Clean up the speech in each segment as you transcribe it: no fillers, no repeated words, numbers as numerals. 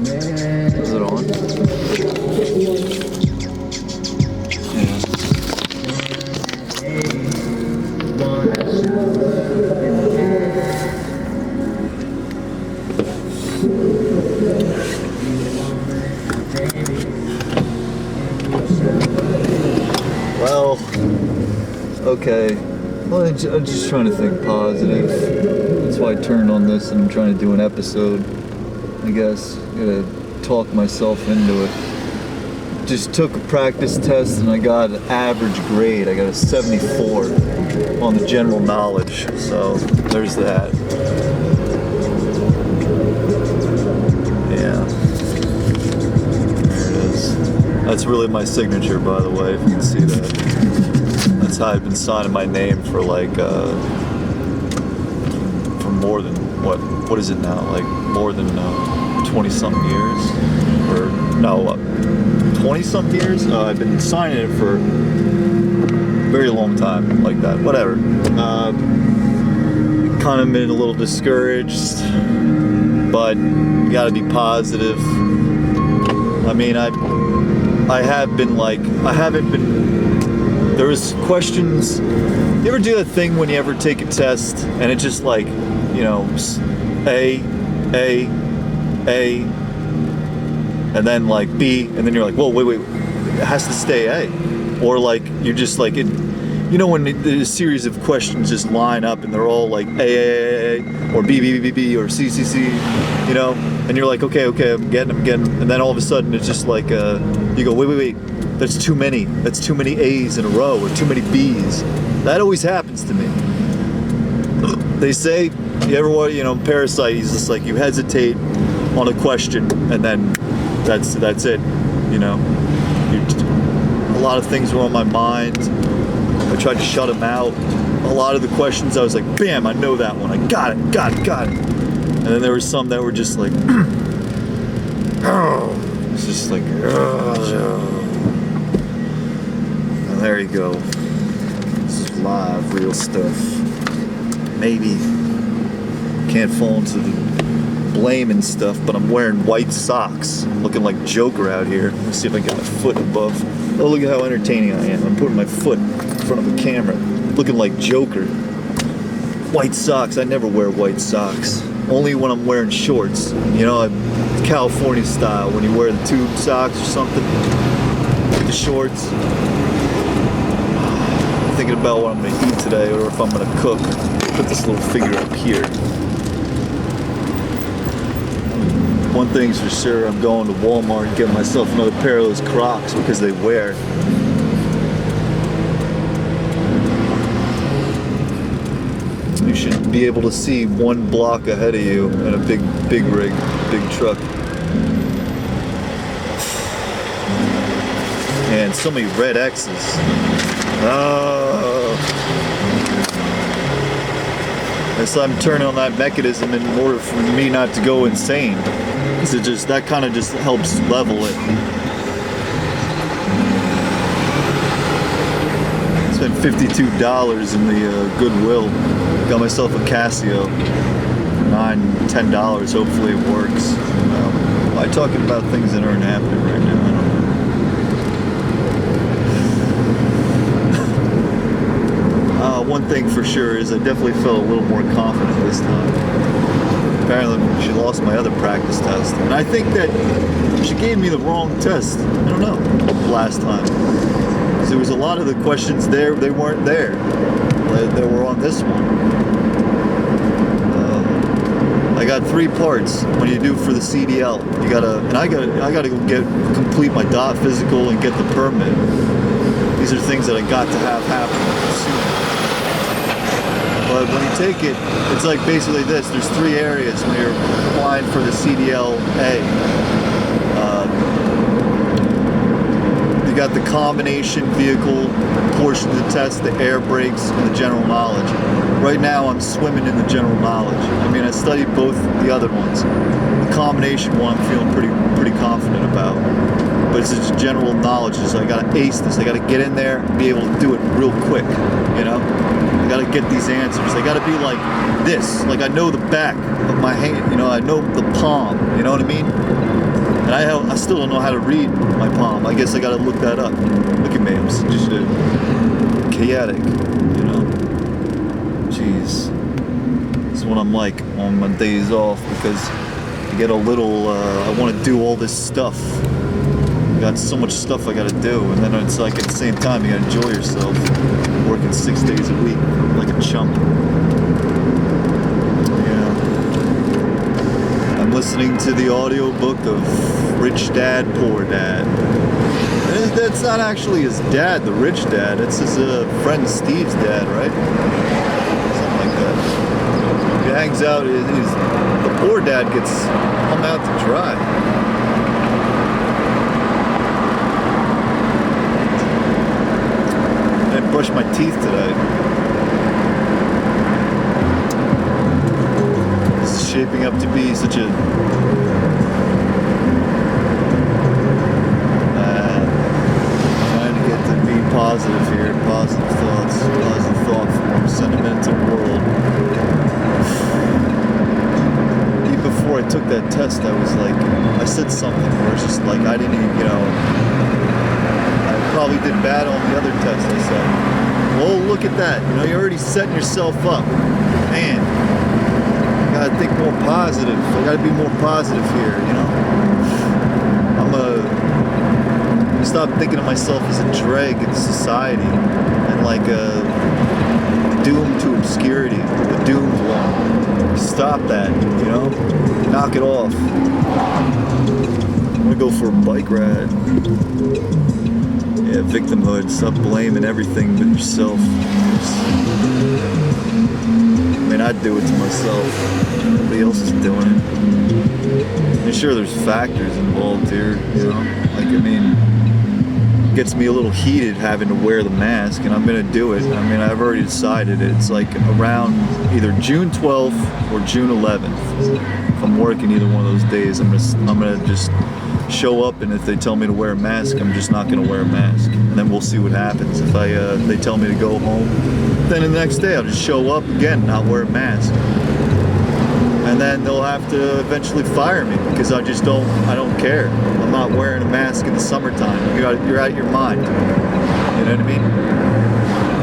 Is it on? Well, okay. Well, I'm just trying to think positive. That's why I turned on this and I'm trying to do an episode. I guess. Gotta talk myself into it. Just took a practice test and I got an average grade. I got a 74 on the general knowledge. So there's that. Yeah. There it is. That's really my signature, by the way, if you can see that. That's how I've been signing my name for like, for more than, what is it now? Like more than 20-something years? Or, no, 20-something years? I've been signing it for a very long time, like that, whatever. Kind of been a little discouraged, but you gotta be positive. I mean, I haven't been, there was questions, you ever do that thing when you ever take a test and it's just like, you know, A, and then like B, and then you're like, whoa, wait, it has to stay A. Or like, you're just like, you know when the series of questions just line up and they're all like A, or B, or C, you know? And you're like, okay, I'm getting. And then all of a sudden it's just like, you go, wait, that's too many A's in a row, or too many B's. That always happens to me. They say, you ever watch, you know, Parasite, he's just like, you hesitate on a question, and then that's it, you know. A lot of things were on my mind. I tried to shut them out. A lot of the questions, I was like, bam, I know that one. I got it. And then there were some that were just like, it's just like, and there you go. This is live, real stuff. Maybe can't fall into the blame and stuff, but I'm wearing white socks. I'm looking like Joker out here. Let's see if I can get my foot above. Oh, look at how entertaining I am. I'm putting my foot in front of the camera, looking like Joker. White socks. I never wear white socks. Only when I'm wearing shorts. You know, California style, when you wear the tube socks or something with the shorts. I'm thinking about what I'm going to eat today, or if I'm going to cook. Put this little figure up here. One thing's for sure, I'm going to Walmart and getting myself another pair of those Crocs because they wear. You should be able to see one block ahead of you in a big rig, big truck. And so many red X's. Oh. So I'm turning on that mechanism in order for me not to go insane. Because it just, that kind of just helps level it. Spent $52 in the Goodwill. Got myself a Casio. $9-10. Hopefully it works. Why talking about things that aren't happening right now? I don't know. One thing for sure is I definitely felt a little more confident this time. Apparently she lost my other practice test. And I think that she gave me the wrong test. I don't know, last time. Because there was a lot of the questions there, they weren't there. They were on this one. I got 3 parts when you do for the CDL. You gotta, and I gotta go complete my DOT physical and get the permit. These are things that I got to have happen soon. But when you take it, it's like basically this. There's 3 areas when you're applying for the CDL-A. You got the combination vehicle portion of the test, the air brakes, and the general knowledge. Right now, I'm swimming in the general knowledge. I mean, I studied both the other ones. The combination one, I'm feeling pretty confident about. But it's just general knowledge. So I gotta ace this. I gotta get in there and be able to do it real quick. You know, I gotta get these answers. They gotta be like this. Like I know the back of my hand. You know, I know the palm. You know what I mean? And I still don't know how to read my palm. I guess I gotta look that up. Look at me, I'm just chaotic, you know? Jeez. That's what I'm like on my days off, because I get a little, I want to do all this stuff. Got so much stuff I gotta do, and then it's like at the same time you gotta enjoy yourself. Working 6 days a week like a chump. Yeah. I'm listening to the audiobook of Rich Dad, Poor Dad. And that's not actually his dad, the rich dad. It's his friend Steve's dad, right? Something like that. He hangs out. The poor dad gets hung out to dry. Brush my teeth today. This is shaping up to be such a trying to get to be positive here, positive thoughts, positive thought form, sentimental world. Even before I took that test, I was like, I said something where it's just like I didn't even, you know, probably did bad on the other test. I said, well, look at that, you know, you're already setting yourself up. Man, I gotta think more positive. I gotta be more positive here, you know. I stop thinking of myself as a drag in society and like a doomed to obscurity, the doomed one. Stop that, you know, knock it off. I'm gonna go for a bike ride. Yeah, victimhood. Stop blaming everything but yourself. I mean, I'd do it to myself. Nobody else is doing it. And sure, there's factors involved here, you know? Like, I mean, it gets me a little heated having to wear the mask, and I'm gonna do it. I mean, I've already decided it. It's like around either June 12th or June 11th. If I'm working either one of those days, I'm gonna just show up, and if they tell me to wear a mask, I'm just not going to wear a mask, and then we'll see what happens. If they tell me to go home, then the next day I'll just show up again, not wear a mask, and then they'll have to eventually fire me because I don't care. I'm not wearing a mask in the summertime. You're out of your mind. You know what I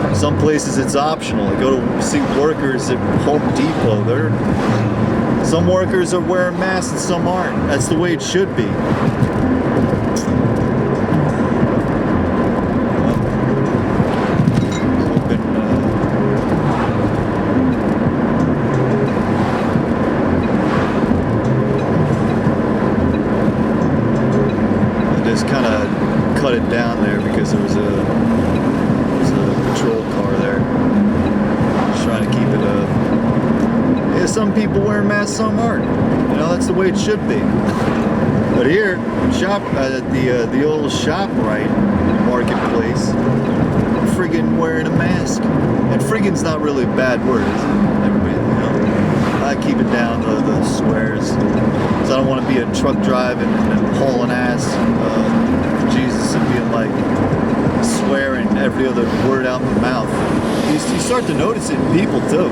mean? Some places it's optional. I go to see workers at Home Depot. Some workers are wearing masks and some aren't. That's the way it should be. I just kind of cut it down there because there was a patrol car there. Just trying to keep it some people wear masks, some aren't. You know, that's the way it should be. But here, the old ShopRite marketplace, I'm friggin' wearing a mask. And friggin's not really a bad word, is it? Everybody, you know, I keep it down the swears. Because I don't want to be a truck driving and hauling ass for Jesus and being like swearing every other word out my mouth. You start to notice it in people too.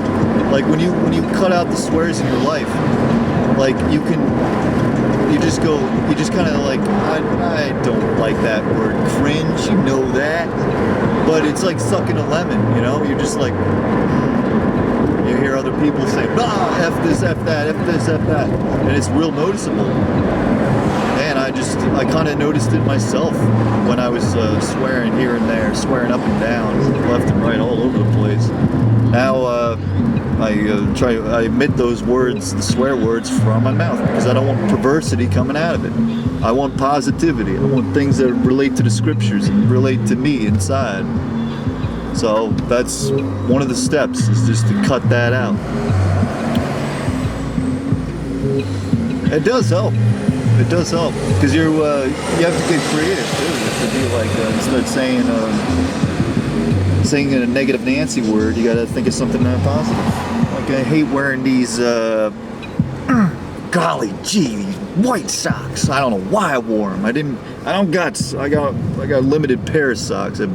Like when you cut out the swears in your life, like you just kind of like, I don't like that word, cringe, you know that, but it's like sucking a lemon, you know, you're just like, you hear other people say, F this, F that, F this, F that, and it's real noticeable. And I kind of noticed it myself when I was swearing here and there, swearing up and down, left and right, all over the place. Now I emit those words, the swear words, from my mouth because I don't want perversity coming out of it. I want positivity. I want things that relate to the scriptures and relate to me inside. So that's one of the steps, is just to cut that out. It does help. It does help because you have to get creative too. You have to be like instead of saying a negative Nancy word, you got to think of something positive. Like I hate wearing these golly gee, these white socks. I don't know why I wore them. I got a limited pair of socks. I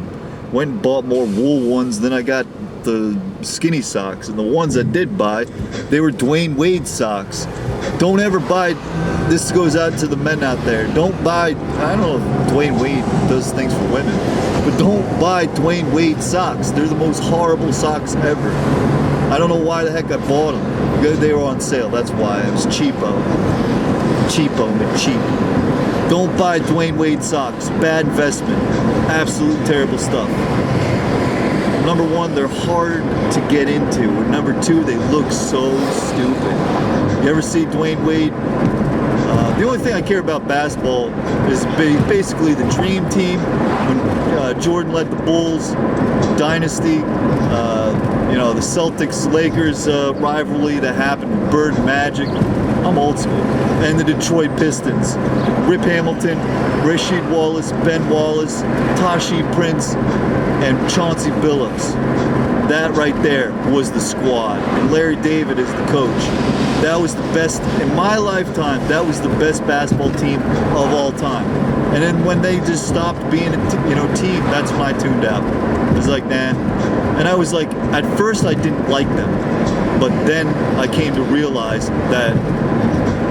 went and bought more wool ones, then I got bought the skinny socks, and the ones I did buy, they were Dwayne Wade socks. Don't ever buy, this goes out to the men out there, don't buy, I don't know if Dwayne Wade does things for women, but don't buy Dwayne Wade socks. They're the most horrible socks ever. I don't know why the heck I bought them. They were on sale, that's why. It was cheapo. Cheapo, cheap. Don't buy Dwayne Wade socks. Bad investment. Absolute terrible stuff. Number one, they're hard to get into. And number two, they look so stupid. You ever see Dwayne Wade? The only thing I care about basketball is basically the dream team. When Jordan led the Bulls, dynasty, the Celtics-Lakers rivalry that happened with Bird and Magic. I'm old school. And the Detroit Pistons. Rip Hamilton, Rasheed Wallace, Ben Wallace, Tashi Prince, and Chauncey Billups. That right there was the squad. And Larry David is the coach. That was the best, in my lifetime, that was the best basketball team of all time. And then when they just stopped being a team, that's when I tuned out. I was like, nah. And I was like, at first I didn't like them. But then I came to realize that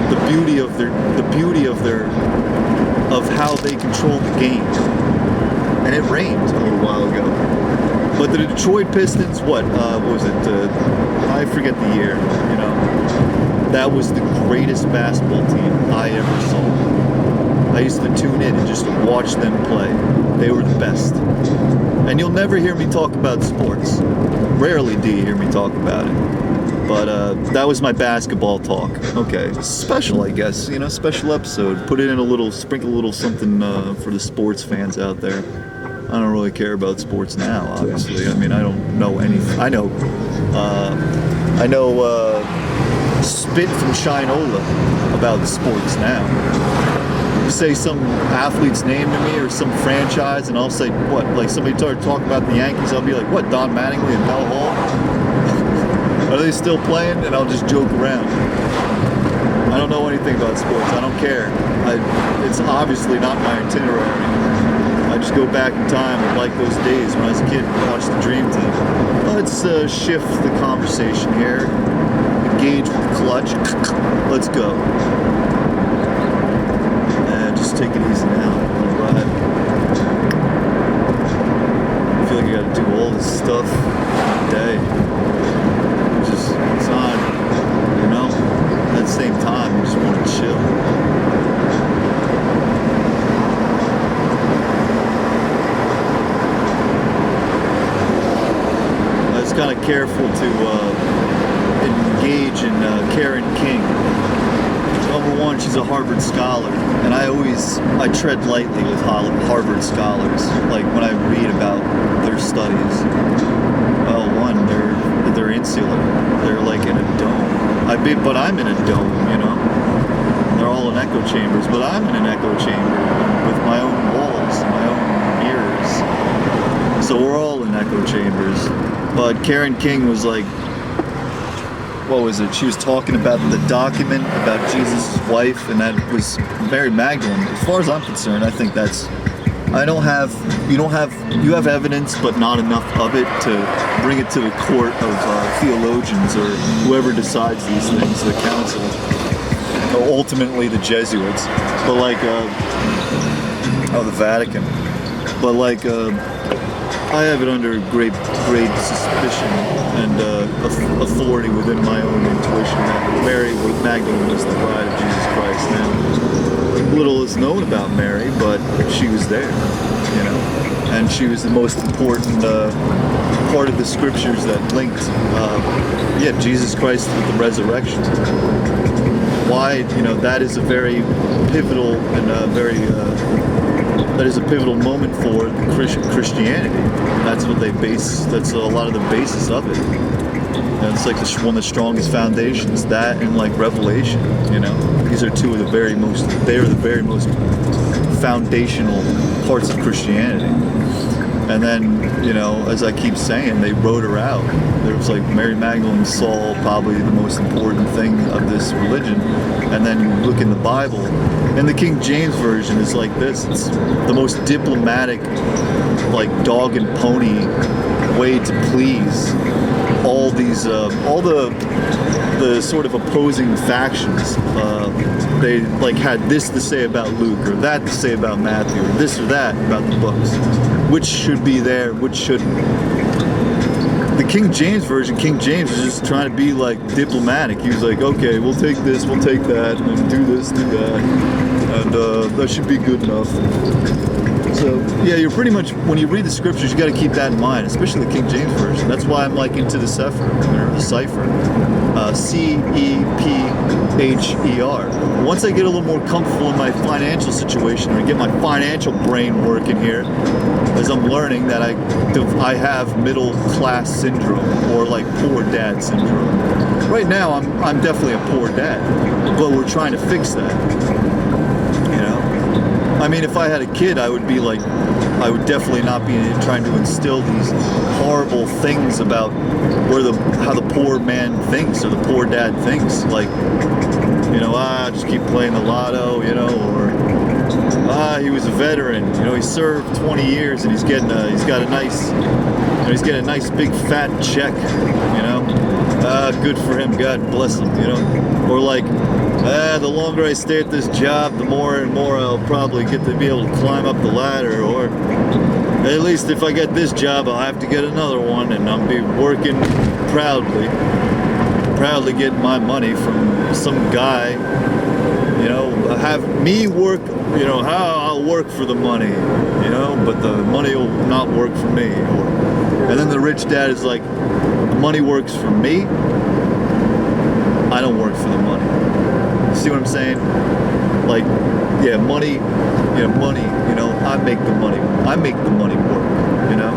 the beauty of how they control the game. And it rained a little while ago. But the Detroit Pistons, what was it? I forget the year. That was the greatest basketball team I ever saw. I used to tune in and just watch them play. They were the best. And you'll never hear me talk about sports. Rarely do you hear me talk about it. But that was my basketball talk. Okay, special, I guess. Special episode. Put it in sprinkle a little something for the sports fans out there. I don't really care about sports now, obviously. I mean, I don't know anything. I know spit from Shinola about the sports now. Say some athlete's name to me or some franchise, and I'll say, what? Like somebody started talking about the Yankees, I'll be like, what? Don Mattingly and Mel Hall? Are they still playing? And I'll just joke around. I don't know anything about sports. I don't care. It's obviously not my itinerary. I just go back in time and like those days when I was a kid and watched the Dream Team. Let's shift the conversation here. Engage with the clutch. Let's go. And just take it easy now. Alright. I feel like I gotta do all this stuff today. It's on, at the same time, you just want to chill. I was kind of careful to engage in Karen King. Number one, she's a Harvard scholar, and I tread lightly with Harvard scholars. Like when I read about their studies. Well, one, they're insular. They're like in a dome. But I'm in a dome, They're all in echo chambers, but I'm in an echo chamber with my own walls, my own mirrors. So we're all in echo chambers. But Karen King was like, what was it? She was talking about the document about Jesus' wife, and that was Mary Magdalene. As far as I'm concerned, I think you have evidence, but not enough of it to bring it to the court of theologians or whoever decides these things, the council, or ultimately the Jesuits, but the Vatican. But I have it under great suspicion and authority within my own intuition that Mary Magdalene was the bride of Jesus Christ. Now, little is known about Mary, but she was there, and she was the most important part of the scriptures that linked, Jesus Christ with the resurrection. Why, that is a very pivotal and that is a pivotal moment for the Christianity. That's what that's a lot of the basis of it. It's like one of the strongest foundations, that and Revelation, These are two of the very most foundational parts of Christianity. And then, as I keep saying, they wrote her out. There was Mary Magdalene saw probably the most important thing of this religion. And then you look in the Bible, and the King James Version is like this. It's the most diplomatic, dog and pony way to please all these, all the sort of opposing factions. They like had this to say about Luke, or that to say about Matthew, or this or that about the books. Which should be there, which shouldn't. The King James version, King James is just trying to be like diplomatic. He was like, okay, we'll take this, we'll take that, and do this, do that, and that should be good enough. So yeah, you're pretty much, when you read the scriptures, you got to keep that in mind, especially the King James version. That's why I'm like into the Sefer, or the Cipher, C-E-P-H-E-R. Once I get a little more comfortable in my financial situation, or get my financial brain working here, as I'm learning that I have middle class syndrome, or like poor dad syndrome. Right now, I'm definitely a poor dad, but we're trying to fix that. You know, I mean, if I had a kid, I would definitely not be trying to instill these horrible things about how the poor man thinks, or the poor dad thinks. Like, you know, just keep playing the lotto, you know, or he was a veteran, you know, he served 20 years and he's getting a nice big fat check, you know. Good for him, God bless him, you know. Or like, the longer I stay at this job, the more and more I'll probably get to be able to climb up the ladder, or at least if I get this job, I'll have to get another one, and I'll be working proudly getting my money from some guy, you know, have me work, you know, how I'll work for the money, you know, but the money will not work for me. And then the rich dad is like, the money works for me, I don't work for the money. See what I'm saying? Like, yeah, money, you know, I make the money work, you know?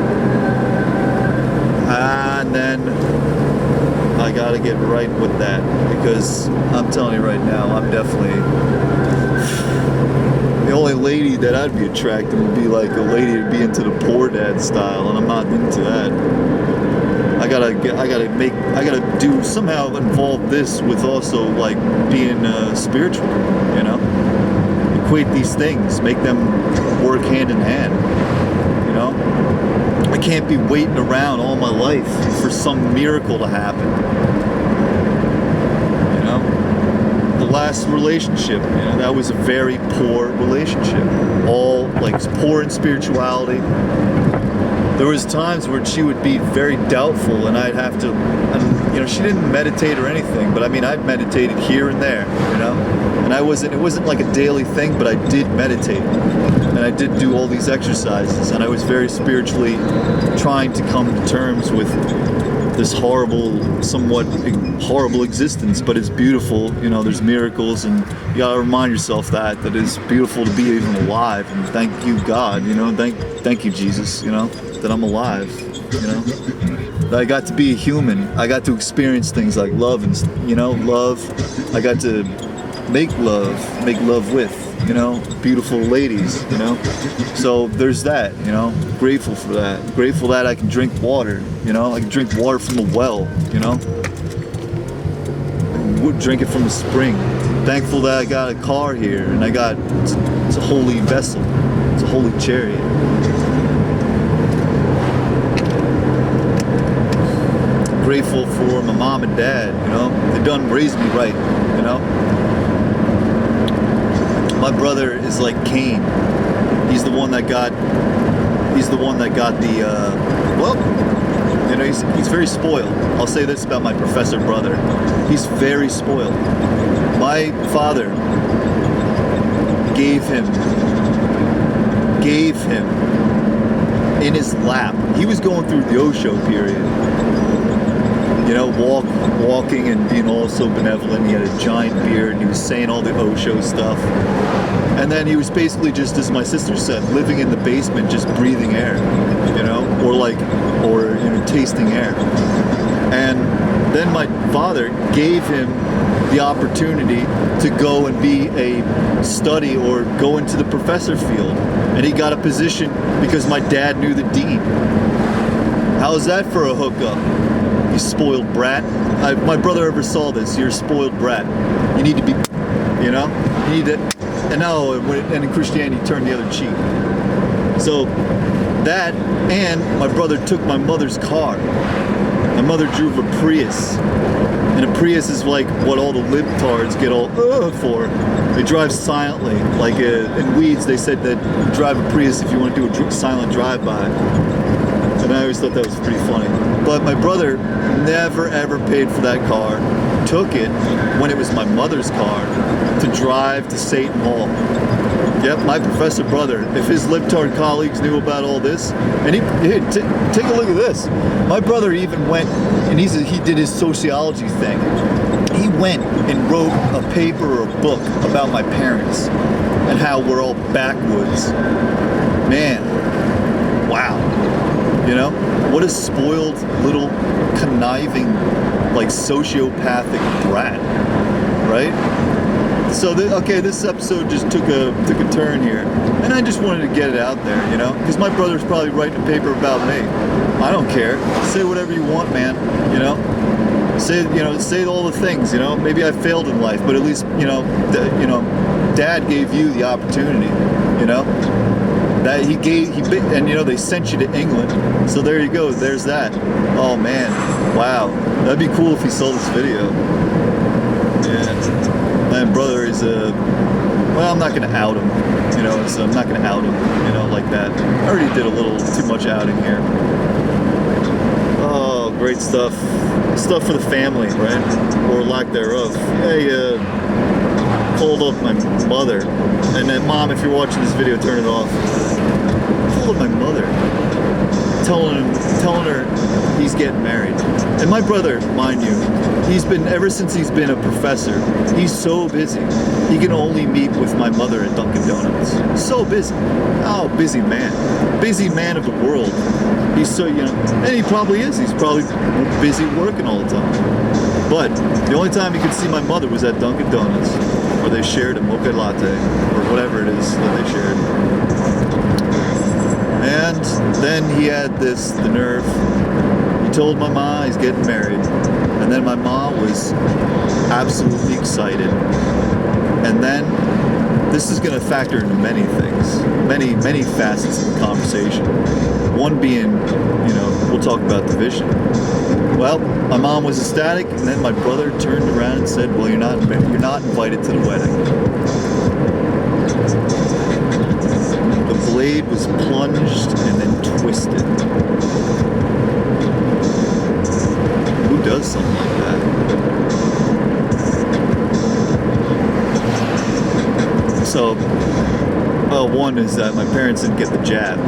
And then I gotta get right with that, because I'm telling you right now, I'm definitely, the only lady that I'd be attracted would be like a lady to be into the poor dad style, and I'm not into that. I gotta somehow involve this with also like being spiritual, you know? Equate these things, make them work hand in hand, you know? I can't be waiting around all my life for some miracle to happen. You know? The last relationship, you know, that was a very poor relationship. All like poor in spirituality. There was times where she would be very doubtful, and I'd have to, you know, she didn't meditate or anything, but I mean, I meditated here and there, you know? And it wasn't like a daily thing, but I did meditate. And I did do all these exercises, and I was very spiritually trying to come to terms with this somewhat horrible existence, but it's beautiful, you know, there's miracles, and you gotta remind yourself that it's beautiful to be even alive, and thank you, God, you know, thank you, Jesus, you know, that I'm alive, you know, that I got to be a human, I got to experience things like love, and, you know, love, I got to make love with, you know, beautiful ladies, you know, so there's that, you know, grateful for that, grateful that I can drink water, you know, I can drink water from a well, you know, I would drink it from a spring, thankful that I got a car here, and it's a holy vessel, it's a holy chariot. Grateful for my mom and dad, you know, they done raised me right, you know. My brother is like Cain. He's the one that got the, well, you know, he's very spoiled. I'll say this about my professor brother. He's very spoiled. My father gave him in his lap. He was going through the Osho period. You know, walking and being all so benevolent. He had a giant beard, and he was saying all the Osho stuff. And then he was basically, just as my sister said, living in the basement, just breathing air, you know, or you know, tasting air. And then my father gave him the opportunity to go and be a study or go into the professor field. And he got a position because my dad knew the dean. How's that for a hookup? You spoiled brat. My brother ever saw this. You're a spoiled brat. You need to be, you know, you need to, and no, and in Christianity, turn the other cheek. So that, and my brother took my mother's car. My mother drove a Prius. And a Prius is like what all the libtards get all for. They drive silently. Like in Weeds, they said that you drive a Prius if you want to do a silent drive-by. And I always thought that was pretty funny. But my brother never ever paid for that car. Took it when it was my mother's car to drive to Satan Hall. Yep, my professor brother. If his libtard colleagues knew about all this, and take a look at this. My brother even went, and he did his sociology thing. He went and wrote a paper or a book about my parents and how we're all backwoods. Man, wow. You know, what a spoiled little conniving, like sociopathic brat, right? So this episode just took a turn here, and I just wanted to get it out there, you know, because my brother's probably writing a paper about me. I don't care. Say whatever you want, man. You know, say all the things. You know, maybe I failed in life, but at least Dad gave you the opportunity. You know, that and you know they sent you to England, so there you go. There's that. Oh man, wow, that'd be cool if he saw this video. Yeah. My brother is well, I'm not going to out him, you know, so I'm not going to out him, you know, like that. I already did a little too much outing here. Oh, great stuff. Stuff for the family, right? Or lack thereof. Hey, called up my mother. And then, Mom, if you're watching this video, turn it off. Called up my mother. Telling her he's getting married. And my brother, mind you, ever since he's been a professor, he's so busy. He can only meet with my mother at Dunkin' Donuts. So busy. Oh, busy man. Busy man of the world. He's so, you know, and he probably is. He's probably busy working all the time. But the only time he could see my mother was at Dunkin' Donuts, where they shared a mocha latte, or whatever it is that they shared. And then he had the nerve. He told my mom he's getting married. And then my mom was absolutely excited. And then this is going to factor into many things, many facets of the conversation. One being, you know, we'll talk about division. Well, my mom was ecstatic, and then my brother turned around and said, well, you're not invited to the wedding. The blade was plunged and then twisted. Who does something like that? So, well, one is that my parents didn't get the jab.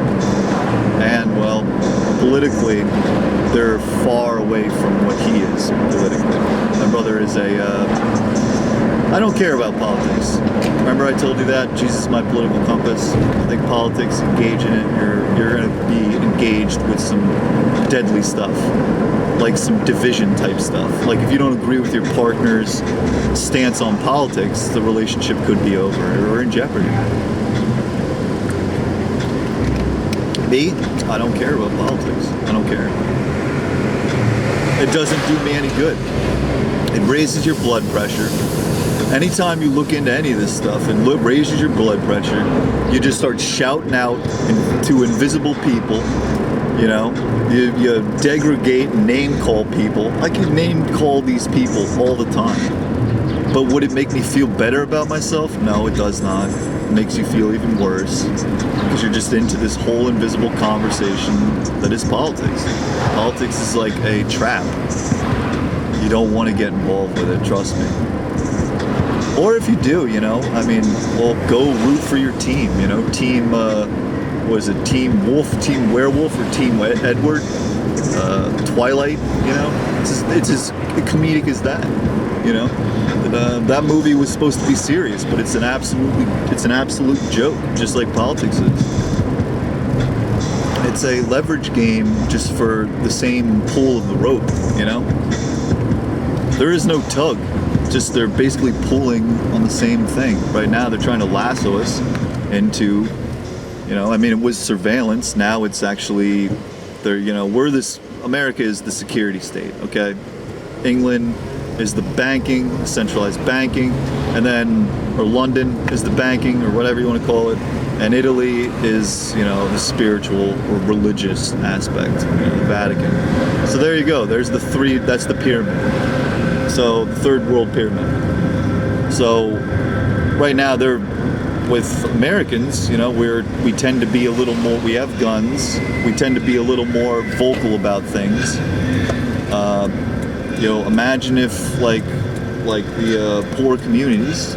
And, well, politically, they're far away from what he is politically. My brother is I don't care about politics. Remember I told you that? Jesus is my political compass. I think politics, engage in it, you're going to be engaged with some deadly stuff. Like some division type stuff. Like if you don't agree with your partner's stance on politics, the relationship could be over or in jeopardy. Me, I don't care about politics. I don't care. It doesn't do me any good. It raises your blood pressure. Anytime you look into any of this stuff and raises your blood pressure, you just start shouting out to invisible people. You know, you degrade and name call people. I can name call these people all the time. But would it make me feel better about myself? No, it does not. It makes you feel even worse because you're just into this whole invisible conversation that is politics. Politics is like a trap. You don't want to get involved with it, trust me. Or if you do, you know, I mean, well, go root for your team, you know, team, was it Team Wolf, Team Werewolf, or Team Edward? Twilight, you know? It's as comedic as that, you know? That movie was supposed to be serious, but it's an absolute joke, just like politics is. It's a leverage game just for the same pull of the rope, you know? There is no tug, just they're basically pulling on the same thing. Right now they're trying to lasso us into, you know, I mean, it was surveillance. Now it's actually, America is the security state, okay? England, is the banking, centralized banking, and then, or London is the banking, or whatever you want to call it, and Italy is, the spiritual or religious aspect, the Vatican. So there you go. There's the three. That's the pyramid. So the third world pyramid. So right now they're with Americans. We tend to be a little more. We have guns. We tend to be a little more vocal about things. Imagine if like the poor communities.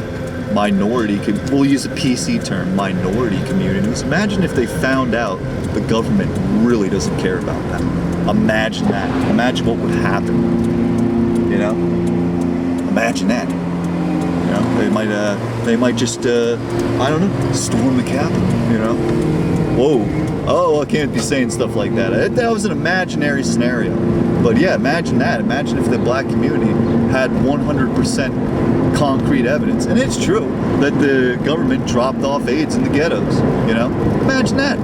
We'll use a PC term, minority communities. Imagine if they found out the government really doesn't care about them. Imagine that. Imagine what would happen. Imagine that. They might just, storm the Capitol. Whoa. Oh, I can't be saying stuff like that. That was an imaginary scenario. But yeah, imagine that. Imagine if the black community had 100% concrete evidence, and it's true, that the government dropped off AIDS in the ghettos. Imagine that.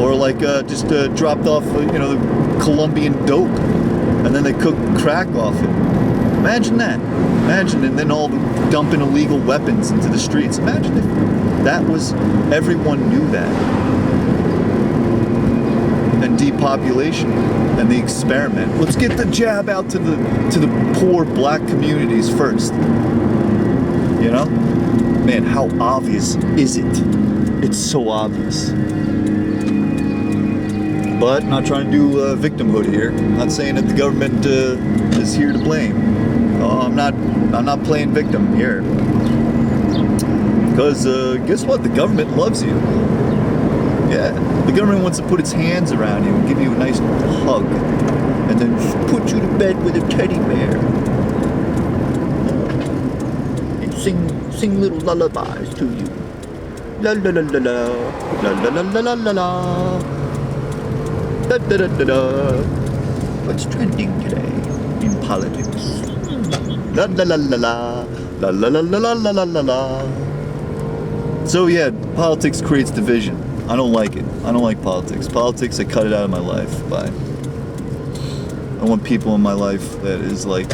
Or just dropped off, the Colombian dope, and then they cooked crack off it. Imagine that. Imagine, and then all dumping illegal weapons into the streets. Imagine if that was, everyone knew that. And depopulation and the experiment. Let's get the jab out to the poor black communities first. Man, how obvious is it? It's so obvious. But not trying to do victimhood here. I'm not saying that the government is here to blame. I'm not playing victim here. Because guess what? The government loves you. Yeah, the government wants to put its hands around you and give you a nice hug, and then put you to bed with a teddy bear, and sing little lullabies to you. La la la la la, la la la la la la, da da da da da. What's trending today in politics? La la la la la, la la la la la la la la. So yeah, politics creates division. I don't like it. I don't like politics. Politics, I cut it out of my life. Bye. I want people in my life that is like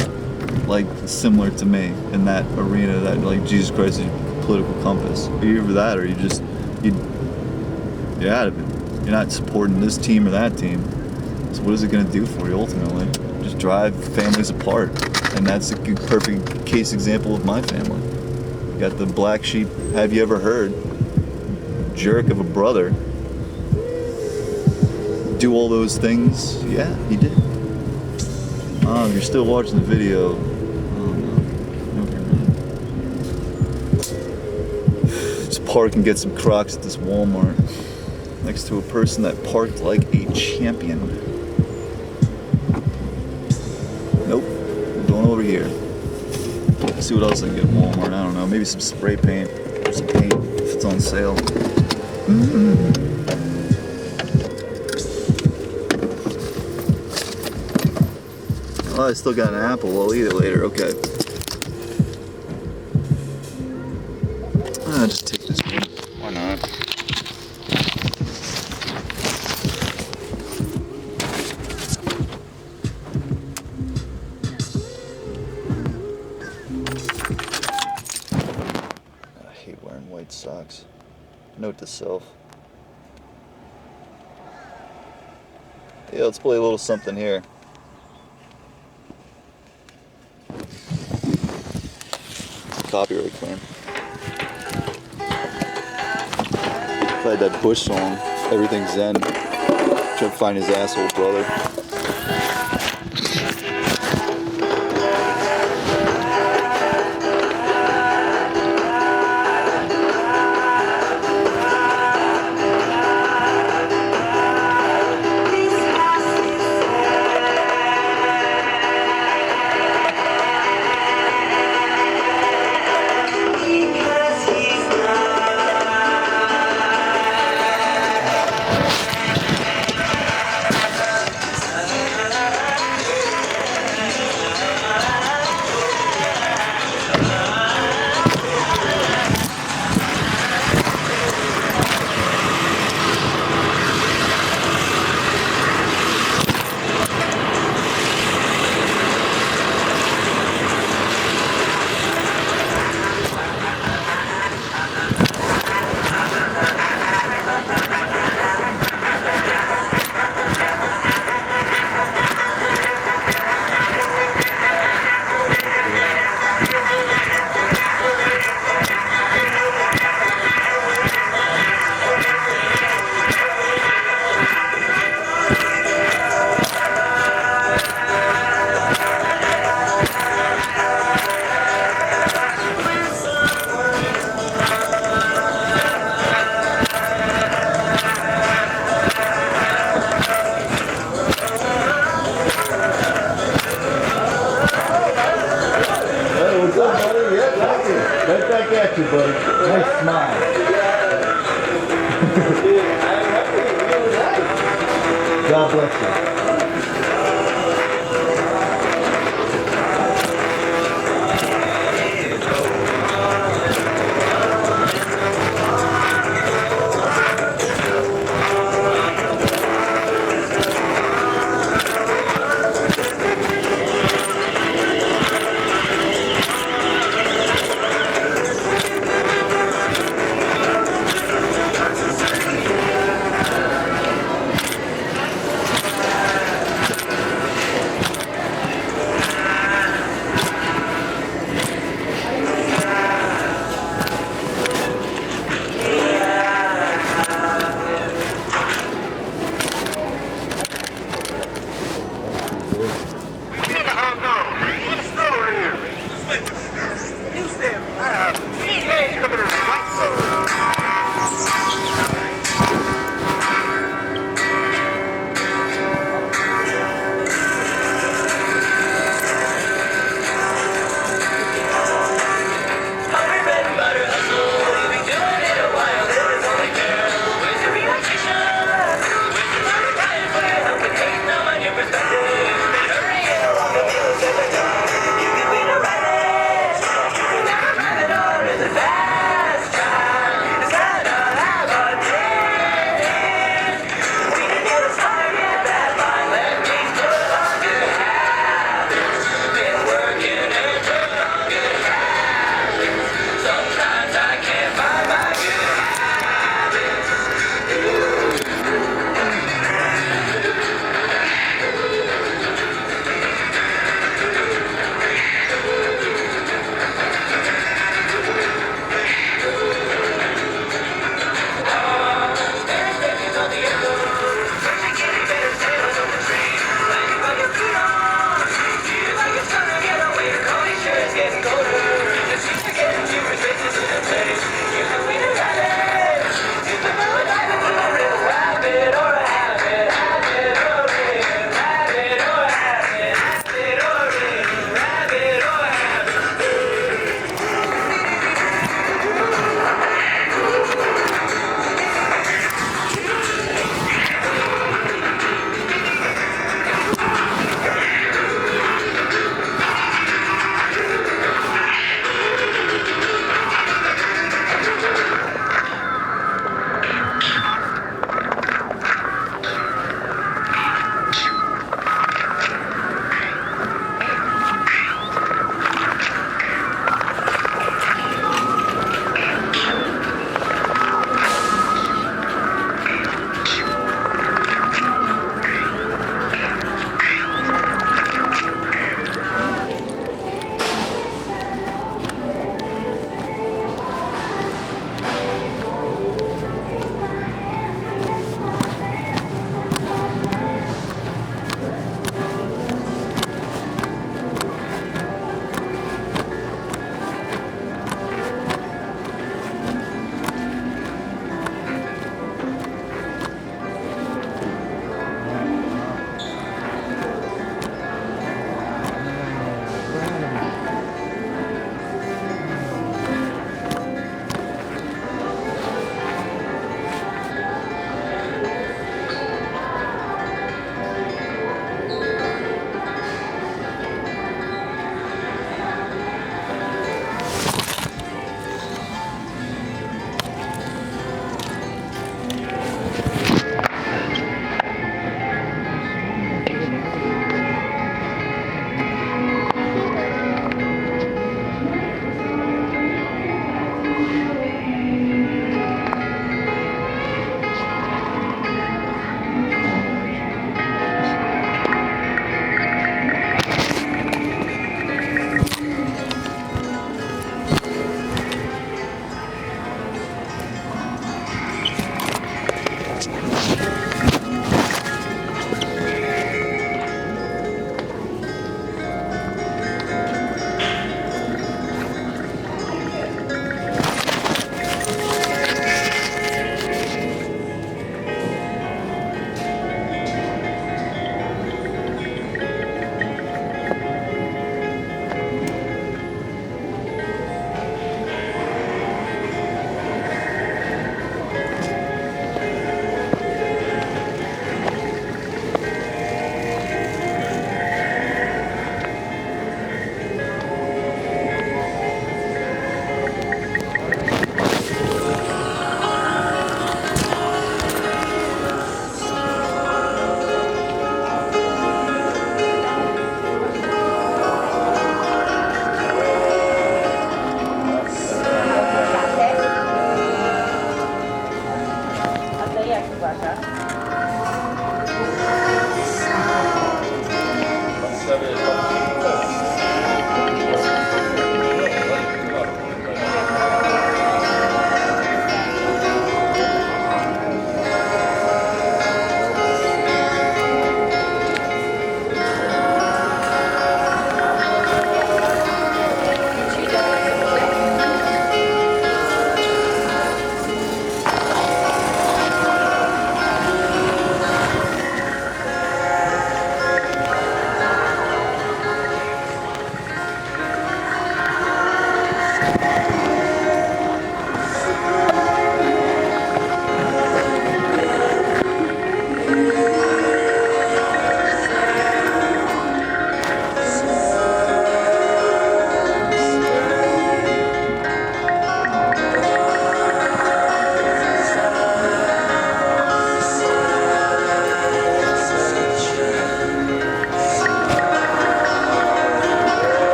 similar to me in that arena, that like Jesus Christ is your political compass. Are you either that, or you're out of it. You're not supporting this team or that team. So what is it going to do for you ultimately? Just drive families apart. And that's a perfect case example of my family. You got the black sheep, have you ever heard? Jerk of a brother. Do all those things? Yeah, he did. Oh, you're still watching the video. Oh no. Okay. Just park and get some Crocs at this Walmart. Next to a person that parked like a champion. Nope. Going over here. Let's see what else I can get at Walmart. I don't know. Maybe some spray paint. Or some paint if it's on sale. Oh, I still got an apple. I'll eat it later. Okay. I'll just take this one. Why not? I hate wearing white socks. Note to self. Yeah, let's play a little something here. Copyright claim. Played that Bush song, Everything's Zen. Tried to find his asshole brother. nice smile. God bless you.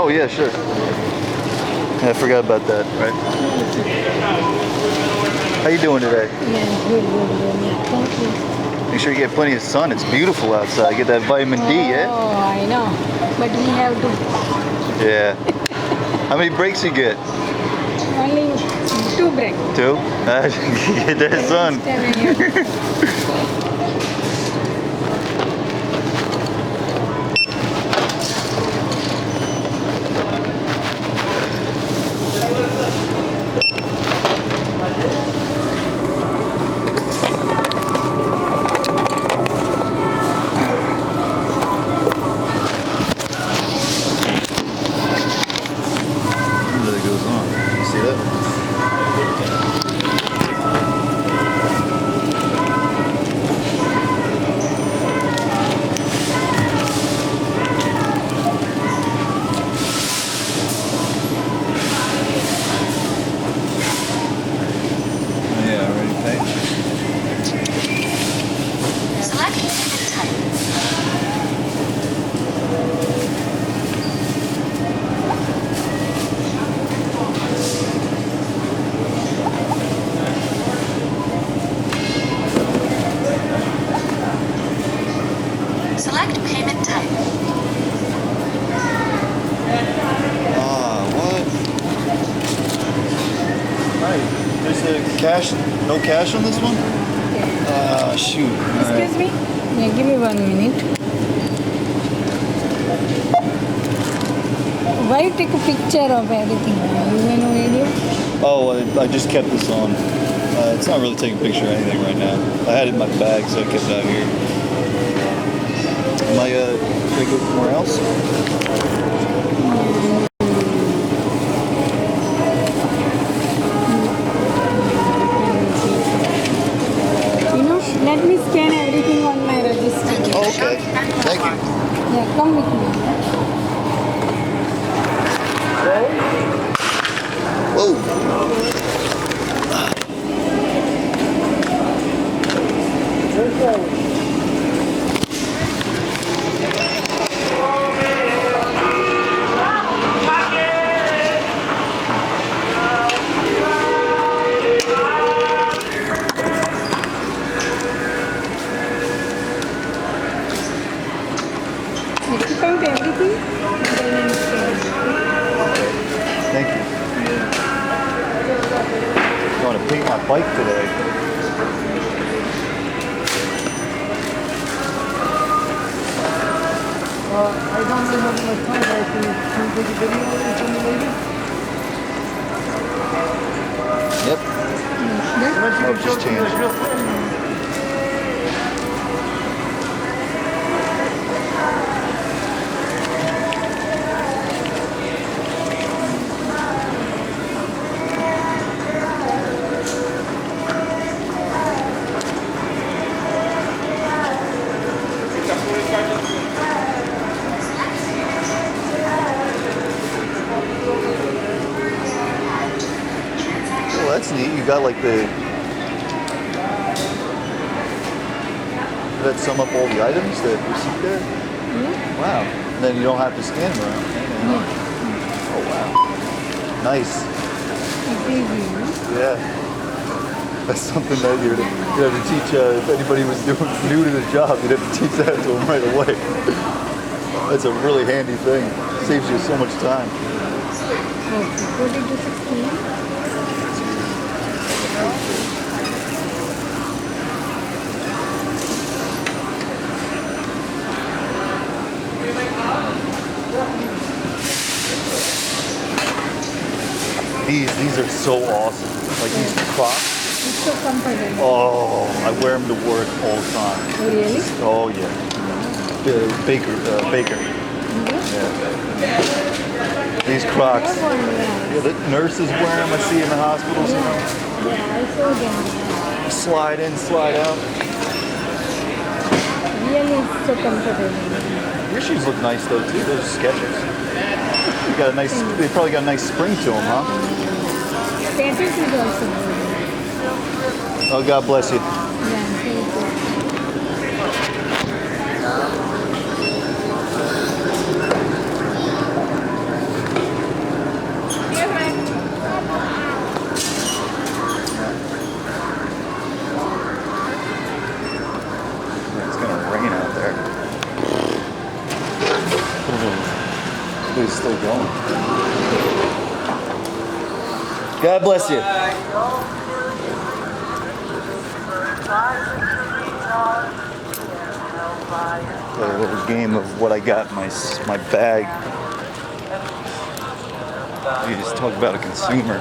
Oh yeah, sure. Yeah, I forgot about that. Right. How you doing today? Yeah, good. Yeah, thank you. Make sure you get plenty of sun. It's beautiful outside. Get that vitamin D, yeah? Oh, I know. But we have to Yeah. How many breaks you get? only 2 breaks. 2? Get that sun. That goes on. You see that? Yeah, ready to pay? Select payment type. Select payment type. Ah, what? Right. There's a cash, no cash on this one? Ah, shoot. All right. Excuse me? Yeah, give me 1 minute. Why you take a picture of everything? You may know video? Oh, I just kept this on. It's not really taking a picture or anything right now. I had it in my bag, so I kept it out here. Am I, can I go somewhere else? You know, let me scan everything on my register. Oh, okay. Thank you. Yeah, come with me. Whoa. Check out everything. Then you scan. Thank you. I want to paint my bike today. I don't really have much time. I can take a video or something later. Yep. Unless you Oh, can show just it to me change. real quick. Well, that's neat. You got like the. That sum up all the items that you see there? Yeah. Wow. And then you don't have to scan them around. Oh, wow. Nice. It's easy, no? Yeah. That's something that you'd have to teach, if anybody was new to the job, you'd have to teach that to them right away. That's a really handy thing. Saves you so much time. Okay, 40 to 16. These are so awesome. Like these Crocs. It's so comfortable. Oh, I wear them to work all the time. Really? Oh yeah. Baker. Yeah. These Crocs. I want that. Yeah, the nurses wear them. I see in the hospitals. You know. Yeah, I saw them. Slide in, slide out. Really, it's so comfortable. Your shoes look nice though too. Those are Skechers. You got a nice. They probably got a nice spring to them, huh? Status is also good. Oh, God bless you. Yeah, thank you. Everybody's still going. God bless you. Play a little game of what I got in my bag. You just talk about a consumer.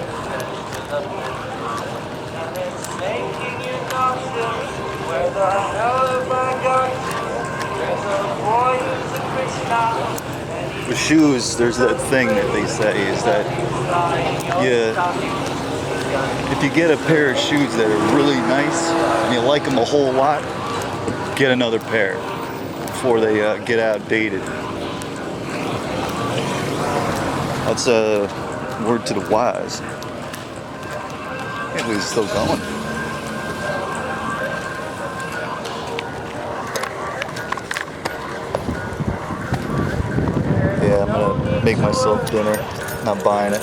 With shoes, there's that thing that they say is that if you get a pair of shoes that are really nice and you like them a whole lot, get another pair before they get outdated. That's a word to the wise. Maybe it's still going. Yeah, I'm gonna make myself dinner. Not buying it.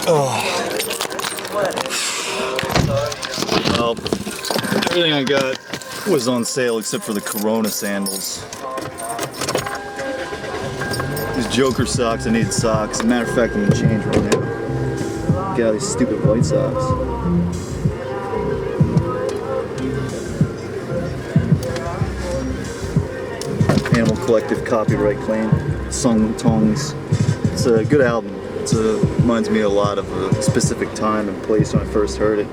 Oh. Well, everything I got was on sale except for the Corona sandals. These Joker socks, I needed socks. As a matter of fact, I'm gonna change right now. Get out these stupid white socks. Animal Collective copyright claim. Sung Tongs. It's a good album. It reminds me a lot of a specific time and place when I first heard it.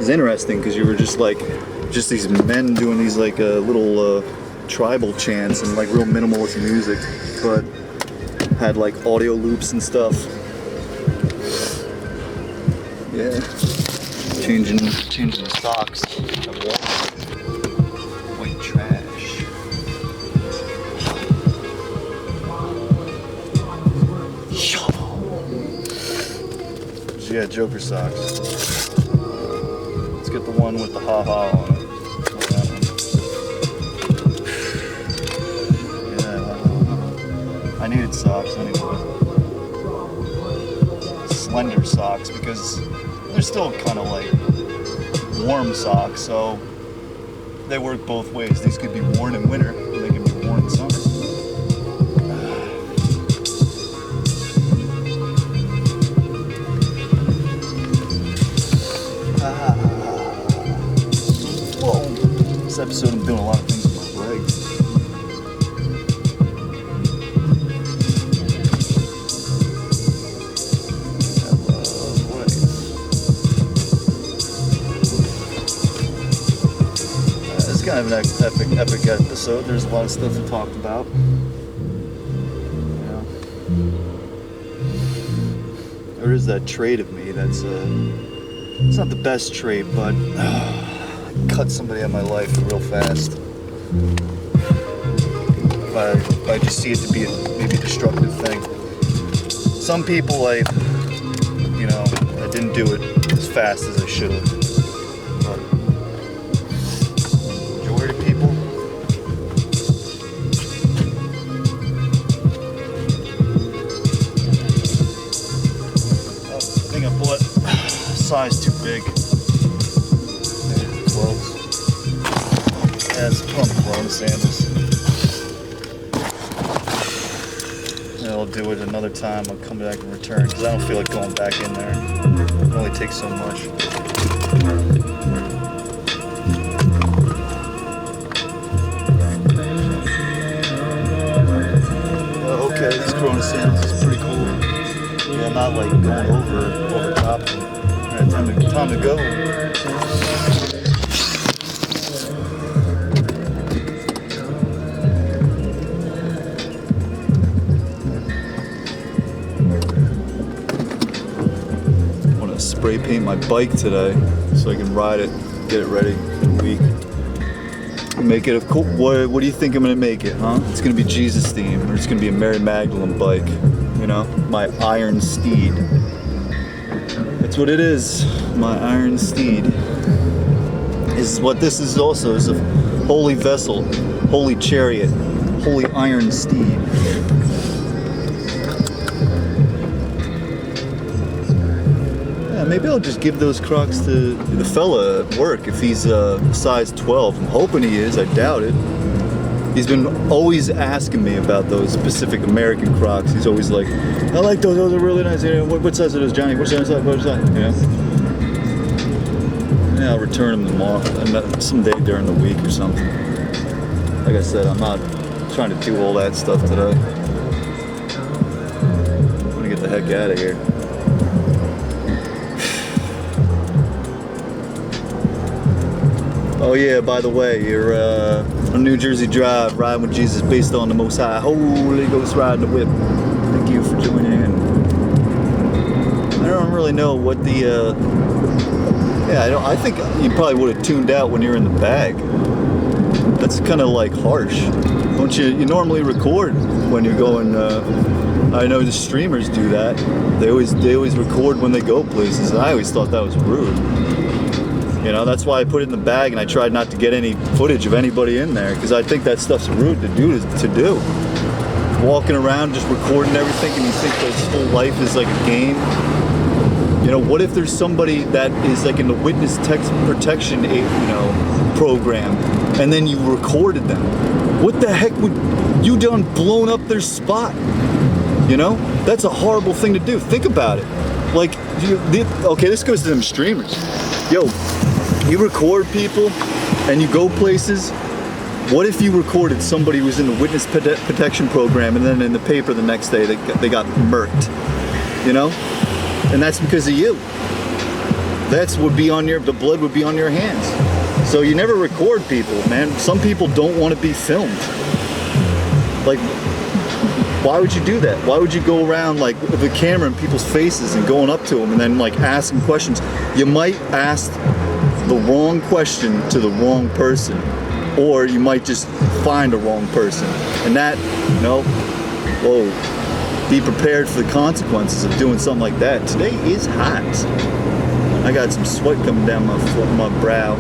It's interesting because you were just these men doing these like little tribal chants and like real minimalist music, but had like audio loops and stuff. Yeah, changing the socks. White trash. Yeah, Joker socks. Let's get the one with the ha-ha on it. Yeah, I needed socks anyway. Slender socks because they're still kind of like warm socks, so they work both ways. These could be worn in winter, or they could be worn in summer. This episode I'm doing a lot of things with my legs. This is kind of an epic episode. There's a lot of stuff we talked about. Yeah. There is that trait of me that's it's not the best trait, but cut somebody out of my life real fast. If I just see it to be a maybe destructive thing. Some people I didn't do it as fast as I should have. But majority of people. I think I bought a size too big. 12s. Yeah, it's put on the Corona sandals. Yeah, I'll do it another time. I'll come back and return because I don't feel like going back in there. It only takes so much. Okay, these Corona sandals is pretty cool. Yeah, not like going over top of them. Alright, time to go. Spray paint my bike today so I can ride it, get it ready for the week. Make it a cool. What do you think I'm gonna make it, huh? It's gonna be Jesus theme, or it's gonna be a Mary Magdalene bike. You know, my iron steed. That's what it is. My iron steed. Is what this is also. Is a holy vessel, holy chariot, holy iron steed. Maybe I'll just give those Crocs to the fella at work if he's size 12. I'm hoping he is. I doubt it. He's been always asking me about those specific American Crocs. He's always like, I like those. Those are really nice. You know, what size are those, Johnny? What size? What size? You know? Yeah, I'll return them tomorrow, someday during the week or something. Like I said, I'm not trying to do all that stuff today. I'm gonna get the heck out of here. Oh yeah, by the way, you're on New Jersey Drive, riding with Jesus based on the Most High. Holy Ghost riding the whip. Thank you for joining in. I don't really know what the, I think you probably would have tuned out when you're in the bag. That's kind of like harsh. Don't you normally record when you're going, I know the streamers do that. They always record when they go places. And I always thought that was rude. You know, that's why I put it in the bag and I tried not to get any footage of anybody in there because I think that stuff's rude to do. Walking around just recording everything and you think that his whole life is like a game. You know, what if there's somebody that is like in the witness protection, program and then you recorded them? What the heck would you done blown up their spot? You know, that's a horrible thing to do. Think about it. Like, okay, this goes to them streamers. Yo, you record people and you go places. What if you recorded somebody who was in the witness protection program and then in the paper the next day they got murked? You know? And that's because of you. The blood would be on your hands. So you never record people, man. Some people don't want to be filmed. Like, why would you do that? Why would you go around like with a camera in people's faces and going up to them and then like asking questions? You might ask the wrong question to the wrong person, or you might just find a wrong person. And that, be prepared for the consequences of doing something like that. Today is hot. I got some sweat coming down my brow.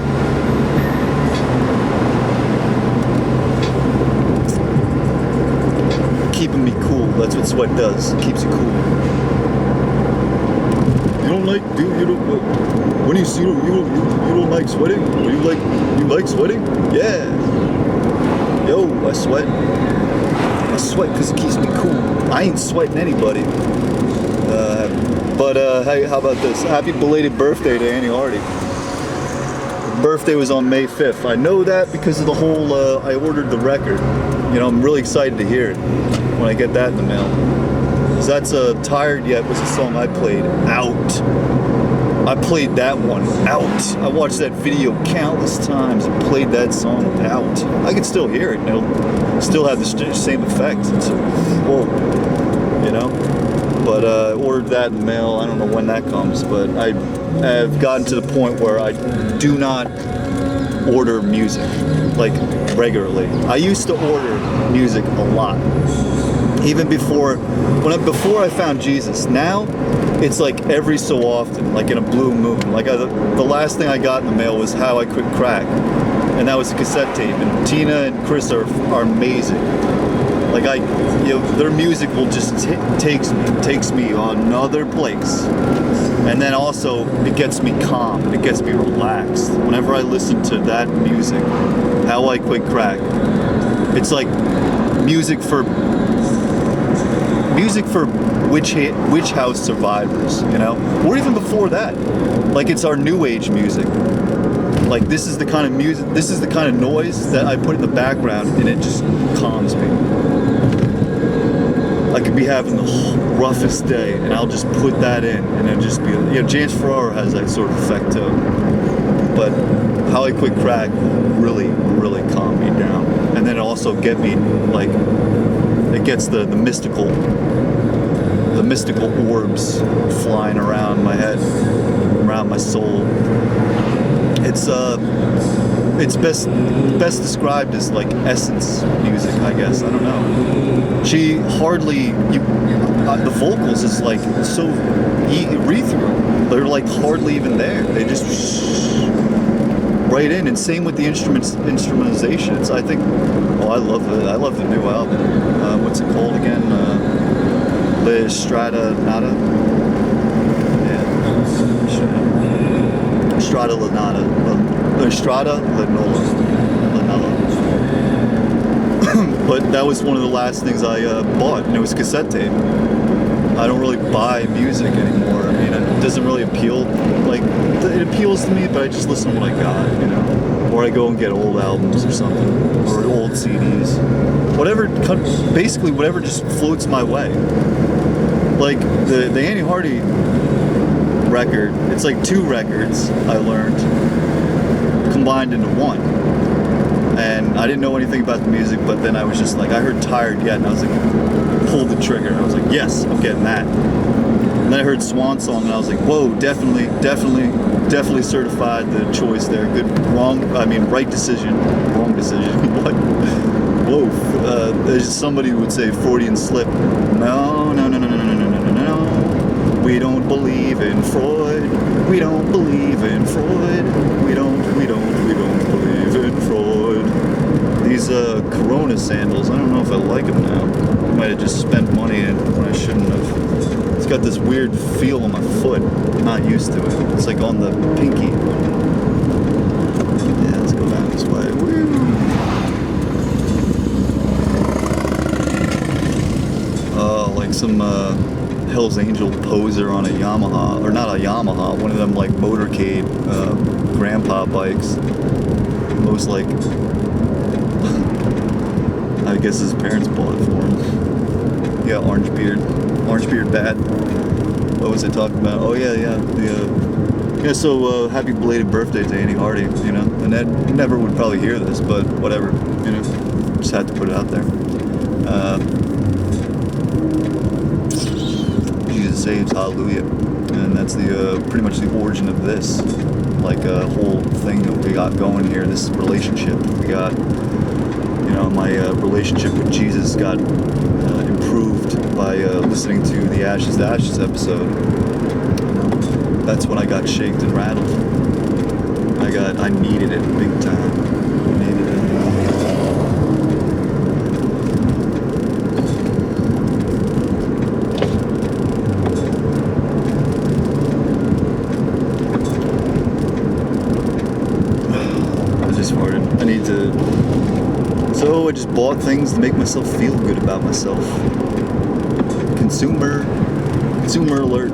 Keeping me cool. That's what sweat does. It keeps you cool. You don't like sweating? You like sweating? Yeah. Yo, I sweat. I sweat because it keeps me cool. I ain't sweating anybody. Hey, how about this? Happy belated birthday to Annie Hardy. Her birthday was on May 5th. I know that because of the whole, I ordered the record. You know, I'm really excited to hear it when I get that in the mail. Because that's Tired Yet was a song I played out. I played that one out. I watched that video countless times and played that song out. I can still hear it. It'll still have the same effect. It's, whoa, you know? But I ordered that in the mail. I don't know when that comes, but I have gotten to the point where I do not order music, like, regularly. I used to order music a lot. Even before I found Jesus. Now, it's like every so often, like in a blue moon. Like the last thing I got in the mail was How I Quit Crack, and that was a cassette tape. And Tina and Chris are amazing. Like their music will just takes me on another place. And then also it gets me calm. It gets me relaxed. Whenever I listen to that music, How I Quit Crack, it's like music for witch house survivors, you know, or even before that. Like it's our new age music. Like this is the kind of music, this is the kind of noise that I put in the background, and it just calms me. I could be having the roughest day, and I'll just put that in, and it'll just be, James Ferrara has that sort of effect too. But How I Quit Crack really, really calmed me down, and then it also get me like. It gets the mystical orbs flying around my head, around my soul. It's best described as like essence music, I guess. I don't know. She hardly the vocals is like so ethereal. They're like hardly even there. They just right in, and same with the instrumentalization. It's, I think, I love the new album. What's it called again? La Strada Nada. Yeah, Strada Lanata. Strada Lanola. But that was one of the last things I bought, and it was cassette tape. I don't really buy music anymore. I mean, it doesn't really appeal. Like, it appeals to me, but I just listen to what I got, you know. Or I go and get old albums or something, or old CDs. Basically whatever just floats my way. Like, the Annie Hardy record, it's like 2 records, I learned, combined into one. And I didn't know anything about the music, but then I was just like, I heard Tired Yet, and I was like, pulled the trigger, and I was like, yes, I'm getting that. And then I heard Swan Song, and I was like, whoa, definitely certified the choice there. Right decision, wrong decision. What? Whoa, there's somebody who would say Freudian slip. No. We don't believe in Freud. We don't believe in Freud. We don't believe in Freud. These Corona sandals, I don't know if I like them now. I might have just spent money when I shouldn't have. It's got this weird feel on my foot. I'm not used to it. It's like on the pinky. Yeah, let's go down this way. Woo. Like some Hell's Angel poser on a Yamaha, or not a Yamaha, one of them like motorcade grandpa bikes. Most like, I guess his parents bought it for him. Yeah, orange beard bat. What was I talking about? Oh yeah. So happy belated birthday to Annie Hardy, you know. And Ed never would probably hear this, but whatever, you know. Just had to put it out there. Jesus saves, hallelujah. And that's the pretty much the origin of this, like a whole thing that we got going here. This relationship we got. You know, my relationship with Jesus got improved by listening to the Ashes to Ashes episode. You know, that's when I got shaked and rattled. I needed it big time. I needed it. So I just bought things to make myself feel good about myself. Consumer alert.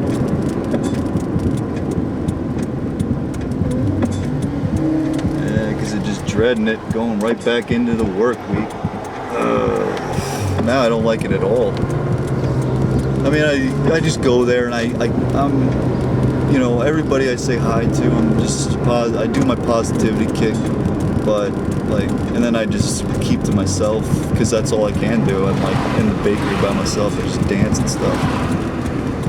Yeah, because I'm just dreading it, going right back into the work week. Now I don't like it at all. I mean, I just go there and I'm, you know, everybody I say hi to, I do my positivity kick, but like, and then I just keep to myself because that's all I can do. I'm like in the bakery by myself. I just dance and stuff,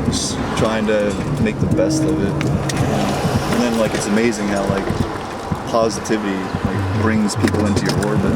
just trying to make the best of it. And then like it's amazing how like positivity like brings people into your orbit.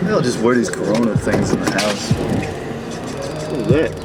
I'll just wear these Corona things in the house. What is that?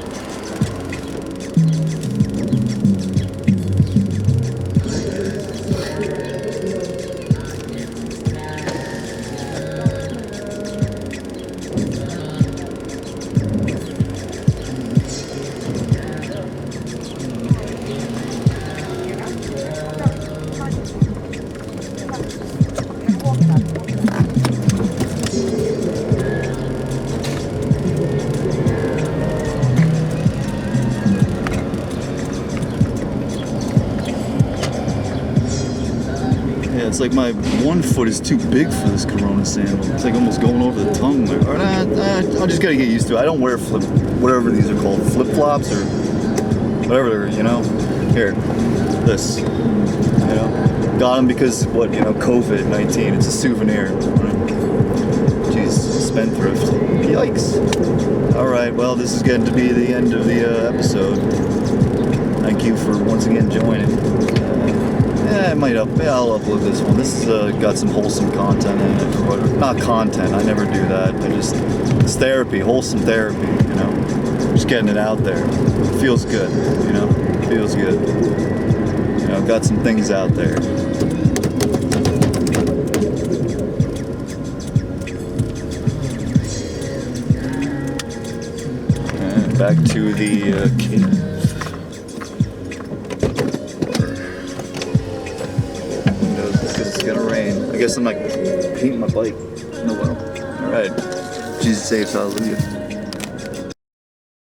it's like my one foot is too big for this Corona sandal. It's like almost going over the tongue. Or, I just gotta get used to it. I don't wear whatever these are called, flip flops or whatever, you know. Here, this, you know, got them because what, you know, COVID-19. It's a souvenir. Jeez, spendthrift. Yikes. All right, well, this is getting to be the end of the episode. Thank you for once again joining. I'll upload this one. This got some wholesome content in it. Or whatever. Not content, I never do that. It's therapy, wholesome therapy, you know. Just getting it out there. It feels good, you know. Feels good. You know, got some things out there. And back to the cave. It's gonna rain. I guess I'm like painting my bike. No well. Alright. Jesus saves, hallelujah.